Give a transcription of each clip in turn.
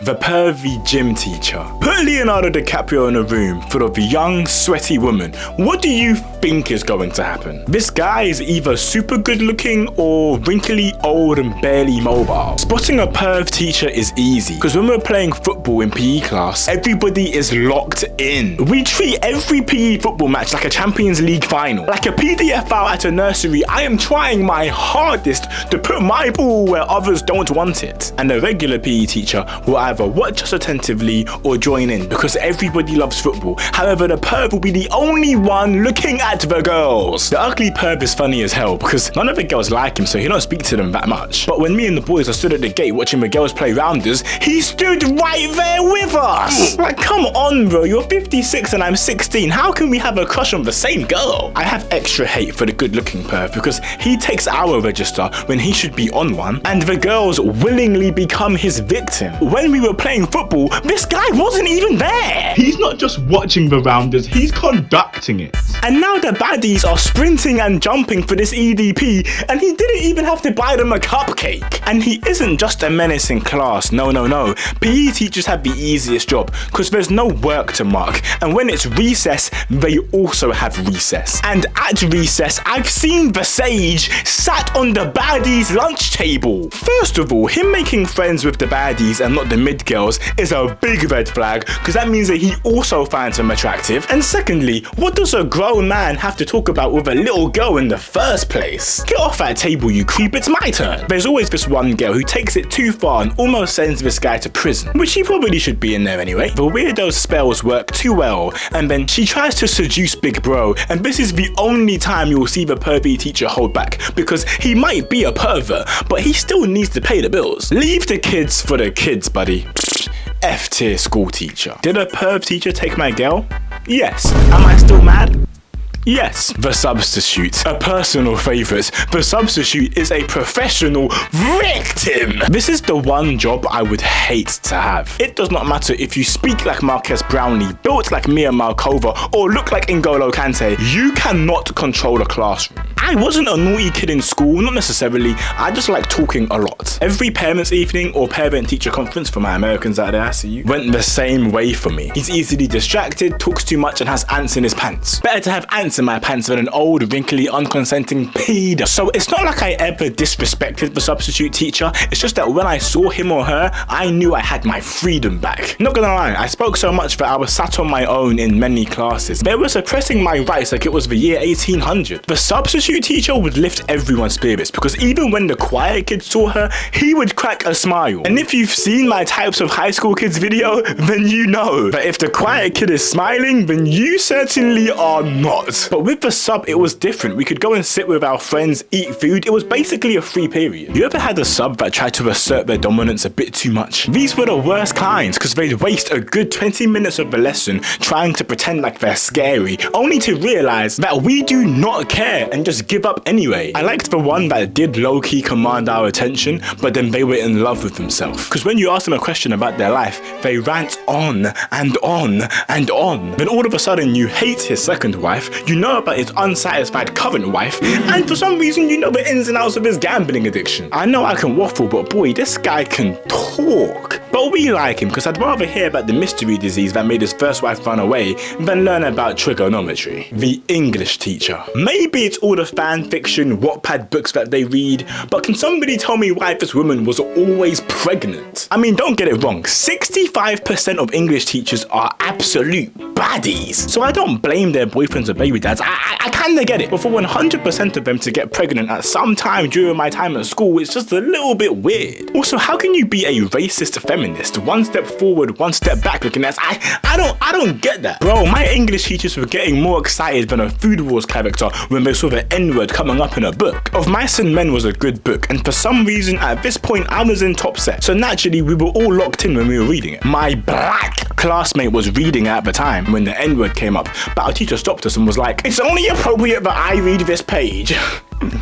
The pervy gym teacher. Put Leonardo DiCaprio in a room full of young, sweaty women. What do you think is going to happen? This guy is either super good looking or wrinkly, old and barely mobile. Spotting a perv teacher is easy because when we're playing football in PE class, everybody is locked in. We treat every PE football match like a Champions League final. Like a PDF file at a nursery, I am trying my hardest to put my ball where others don't want it. And the regular PE teacher will either watch us attentively or join in because everybody loves football. However, the perv will be the only one looking at the girls. The ugly perv is funny as hell because none of the girls like him, so he don't speak to them that much. But when me and the boys are stood at the gate watching the girls play rounders, he stood right there with us. Like, come on, bro, you're 56 and I'm 16. How can we have a crush on the same girl? I have extra hate for the good-looking perv because he takes our register when he should be on one, and the girls willingly become his victim. When we were playing football, this guy wasn't even there. He's not just watching the rounders, he's conducting it. And now the baddies are sprinting and jumping for this EDP, and he didn't even have to buy them a cupcake. And he isn't just a menace in class, no. PE teachers have the easiest job because there's no work to mark, and when it's recess, they also have recess. And at recess, I've seen the sage sat on the baddies' lunch table. First of all, him making friends with the baddies and not the mid girls is a big red flag because that means that he also finds them attractive. And secondly, what does a grown man have to talk about with a little girl in the first place? Get off that table, you creep, it's my turn. There's always this one girl who takes it too far and almost sends this guy to prison, which he probably should be in there anyway. The weirdo's spells work too well, and then she tries to seduce big bro, and this is the only time you'll see the pervy teacher hold back because he might be a pervert, but he still needs to pay the bills. Leave the kids for the kids, buddy. F-tier school teacher. Did a perv teacher take my girl? Yes. Am I still mad? Yes. The Substitute, a personal favourite. The Substitute is a professional victim. This is the one job I would hate to have. It does not matter if you speak like Marques Brownlee, built like Mia Malkova, or look like N'Golo Kante, you cannot control a classroom. I wasn't a naughty kid in school, not necessarily, I just like talking a lot. Every parents' evening or parent-teacher conference, for my Americans out there, I see you, went the same way for me. He's easily distracted, talks too much, and has ants in his pants. Better to have ants in my pants than an old, wrinkly, unconsenting pedo. So it's not like I ever disrespected the substitute teacher, it's just that when I saw him or her, I knew I had my freedom back. Not gonna lie, I spoke so much that I was sat on my own in many classes. They were suppressing my rights like it was the year 1800. The substitute teacher would lift everyone's spirits because even when the quiet kid saw her, he would crack a smile. And if you've seen my Types of High School Kids video, then you know that if the quiet kid is smiling, then you certainly are not. But with the sub, it was different. We could go and sit with our friends, eat food. It was basically a free period. You ever had a sub that tried to assert their dominance a bit too much? These were the worst kinds because they'd waste a good 20 minutes of the lesson trying to pretend like they're scary, only to realize that we do not care and just give up anyway. I liked the one that did low-key command our attention, but then they were in love with themselves. Because when you ask them a question about their life, they rant on and on and on. Then all of a sudden you hate his second wife, you know about his unsatisfied current wife, and for some reason you know the ins and outs of his gambling addiction. I know I can waffle, but boy, this guy can talk. But we like him because I'd rather hear about the mystery disease that made his first wife run away than learn about trigonometry. The English teacher. Maybe it's all the fan fiction, Wattpad books that they read, but can somebody tell me why this woman was always pregnant? I mean, don't get it wrong, 65% of English teachers are absolute baddies. So I don't blame their boyfriends or baby dads, I kinda get it. But for 100% of them to get pregnant at some time during my time at school, it's just a little bit weird. Also, how can you be a racist feminist? One step forward, one step back looking at I don't get that. Bro, my English teachers were getting more excited than a Food Wars character when they saw the N-word coming up in a book. Of Mice and Men was a good book, and for some reason at this point I was in top set, so naturally we were all locked in when we were reading it. My black classmate was reading at the time when the N-word came up, but our teacher stopped us and was like, "It's only appropriate that I read this page."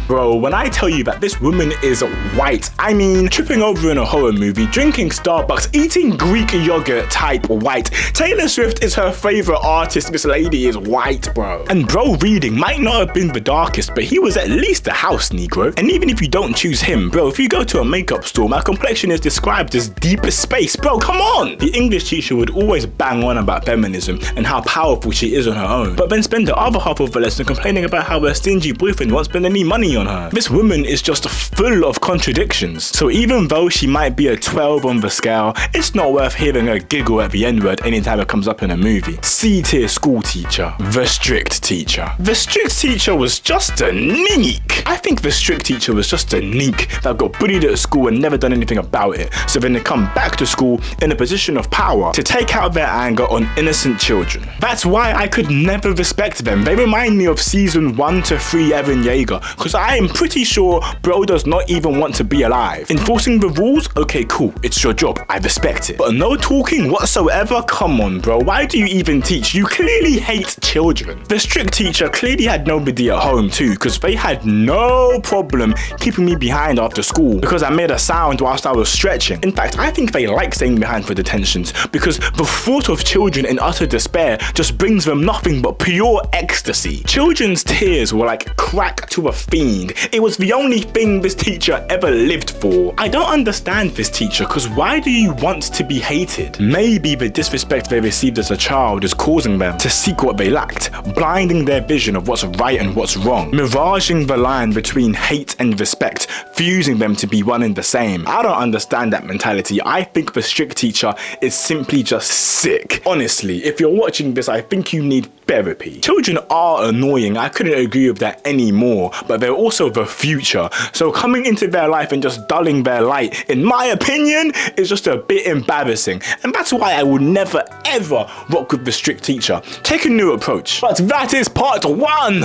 Bro, when I tell you that this woman is white, I mean tripping over in a horror movie, drinking Starbucks, eating Greek yogurt type white. Taylor Swift is her favorite artist. This lady is white, bro. And bro reading might not have been the darkest, but he was at least a house Negro. And even if you don't choose him, bro, if you go to a makeup store, my complexion is described as deep space. Bro, come on! The English teacher would always bang on about feminism and how powerful she is on her own, but then spend the other half of the lesson complaining about how her stingy boyfriend won't spend any money on her. This woman is just full of contradictions. So even though she might be a 12 on the scale, it's not worth hearing her giggle at the N-word anytime it comes up in a movie. C-tier school teacher, the strict teacher. The strict teacher was just a neek. I think the strict teacher was just a neek that got bullied at school and never done anything about it. So then they come back to school in a position of power to take out their anger on innocent children. That's why I could never respect them. They remind me of season 1 to 3 Evan Yeager, because I am pretty sure bro does not even want to be alive. Enforcing the rules? Okay, cool, it's your job, I respect it. But no talking whatsoever? Come on, bro, why do you even teach? You clearly hate children. The strict teacher clearly had nobody at home too, because they had no problem keeping me behind after school because I made a sound whilst I was stretching. In fact, I think they like staying behind for detentions because the thought of children in utter despair just brings them nothing but pure ecstasy. Children's tears were like crack to a fiend. It was the only thing this teacher ever lived for. I don't understand this teacher, because why do you want to be hated? Maybe the disrespect they received as a child is causing them to seek what they lacked, blinding their vision of what's right and what's wrong, miraging the line between hate and respect, fusing them to be one and the same. I don't understand that mentality. I think the strict teacher is simply just sick. Honestly, if you're watching this, I think you need therapy. Children are annoying, I couldn't agree with that anymore, but they're also the future. So coming into their life and just dulling their light, in my opinion, is just a bit embarrassing. And that's why I would never ever rock with the strict teacher. Take a new approach. But that is part 1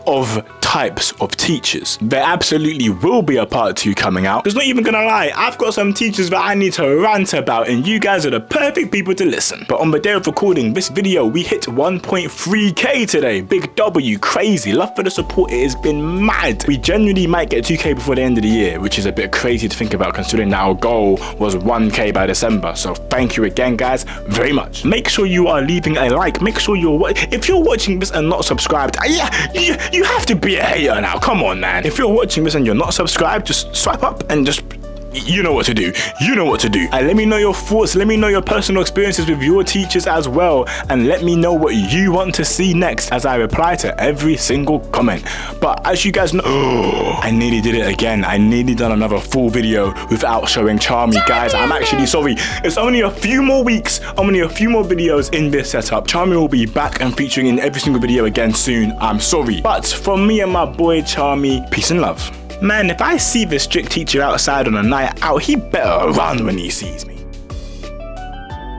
of types of teachers. There absolutely will be a part 2 coming out. Because not even gonna lie, I've got some teachers that I need to rant about, and you guys are the perfect people to listen. But on the day of recording this video, we hit 1.3k today. Big W, crazy. Love for the support, it has been mad. We genuinely might get 2k before the end of the year, which is a bit crazy to think about considering that our goal was 1k by December. So thank you again, guys, very much. Make sure you are leaving a like. Make sure if you're watching this and not subscribed, you have to be a hater now. Come on, man. If you're watching this and you're not subscribed, just swipe up and just, you know what to do. You know what to do. And let me know your thoughts. Let me know your personal experiences with your teachers as well. And let me know what you want to see next as I reply to every single comment. But as you guys know, I nearly did it again. I nearly done another full video without showing Charmy. Guys, I'm actually sorry. It's only a few more weeks, only a few more videos in this setup. Charmy will be back and featuring in every single video again soon. I'm sorry. But from me and my boy Charmy, peace and love. Man, if I see the strict teacher outside on a night out, he better run when he sees me.